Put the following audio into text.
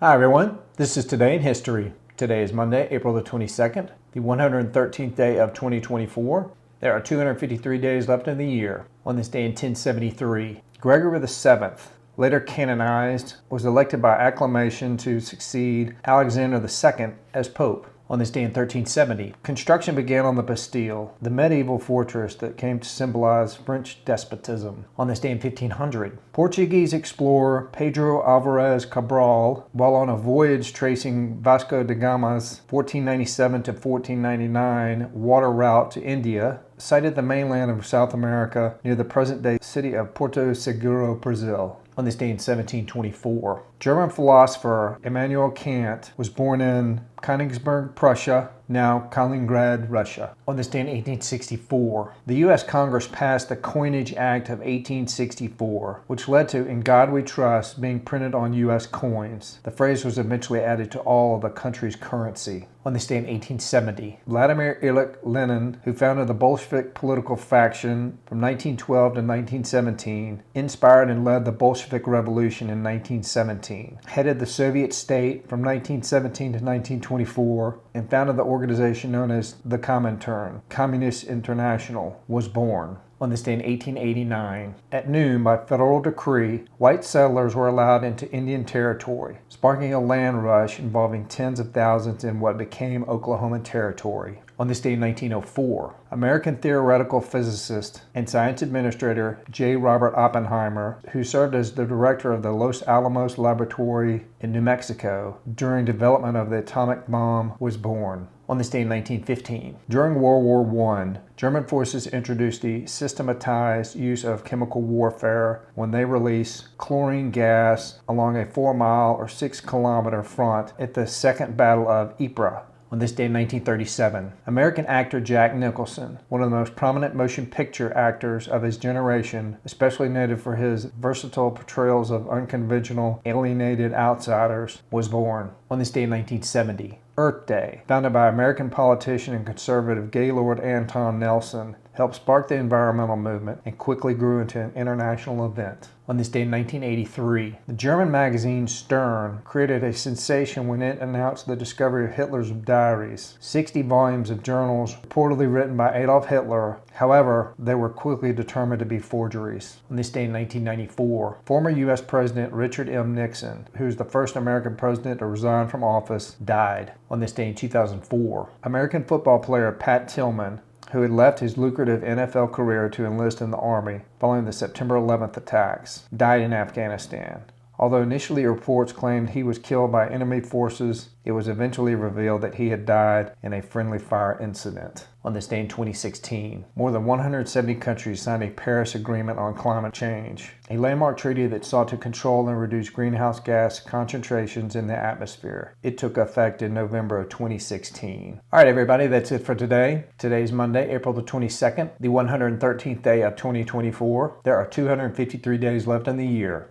Hi everyone, this is Today in History. Today is Monday, April the 22nd, the 113th day of 2024. There are 253 days left in the year. On this day in 1073, Gregory VII, later canonized, was elected by acclamation to succeed Alexander II as Pope. On this day in 1370, construction began on the Bastille, the medieval fortress that came to symbolize French despotism. On this day in 1500, Portuguese explorer Pedro Alvares Cabral, while on a voyage tracing Vasco da Gama's 1497 to 1499 water route to India, sighted the mainland of South America near the present-day city of Porto Seguro, Brazil. On this day in 1724, German philosopher Immanuel Kant was born in Königsberg, Prussia, now Kaliningrad, Russia. On this day in 1864, the U.S. Congress passed the Coinage Act of 1864, which led to "In God We Trust" being printed on U.S. coins. The phrase was eventually added to all of the country's currency. On this day in 1870, Vladimir Ilich Lenin, who founded the Bolshevik political faction from 1912 to 1917, inspired and led the Bolshevik Revolution in 1917, headed the Soviet state from 1917 to 1924, and founded the organization known as the Comintern, Communist International, was born. On this day in 1889, at noon, by federal decree, white settlers were allowed into Indian Territory, sparking a land rush involving tens of thousands in what became Oklahoma Territory. On this day in 1904, American theoretical physicist and science administrator J. Robert Oppenheimer, who served as the director of the Los Alamos Laboratory in New Mexico during development of the atomic bomb, was born. On this day in 1915, during World War I, German forces introduced the systematized use of chemical warfare when they released chlorine gas along a 4-mile or 6-kilometer front at the Second Battle of Ypres. On this day in 1937, American actor Jack Nicholson, one of the most prominent motion picture actors of his generation, especially noted for his versatile portrayals of unconventional, alienated outsiders, was born. On this day in 1970, Earth Day, founded by American politician and conservative Gaylord Anton Nelson, helped spark the environmental movement and quickly grew into an international event. On this day in 1983, the German magazine Stern created a sensation when it announced the discovery of Hitler's Diaries, 60 volumes of journals reportedly written by Adolf Hitler. However, they were quickly determined to be forgeries. On this day in 1994, former U.S. President Richard M. Nixon, who was the first American president to resign from office, died. On this day in 2004, American football player Pat Tillman, who had left his lucrative NFL career to enlist in the Army following the September 11th attacks, died in Afghanistan. Although initially reports claimed he was killed by enemy forces, it was eventually revealed that he had died in a friendly fire incident. On this day in 2016, more than 170 countries signed a Paris Agreement on climate change, a landmark treaty that sought to control and reduce greenhouse gas concentrations in the atmosphere. It took effect in November of 2016. All right, everybody, that's it for today. Today's Monday, April the 22nd, the 113th day of 2024. There are 253 days left in the year.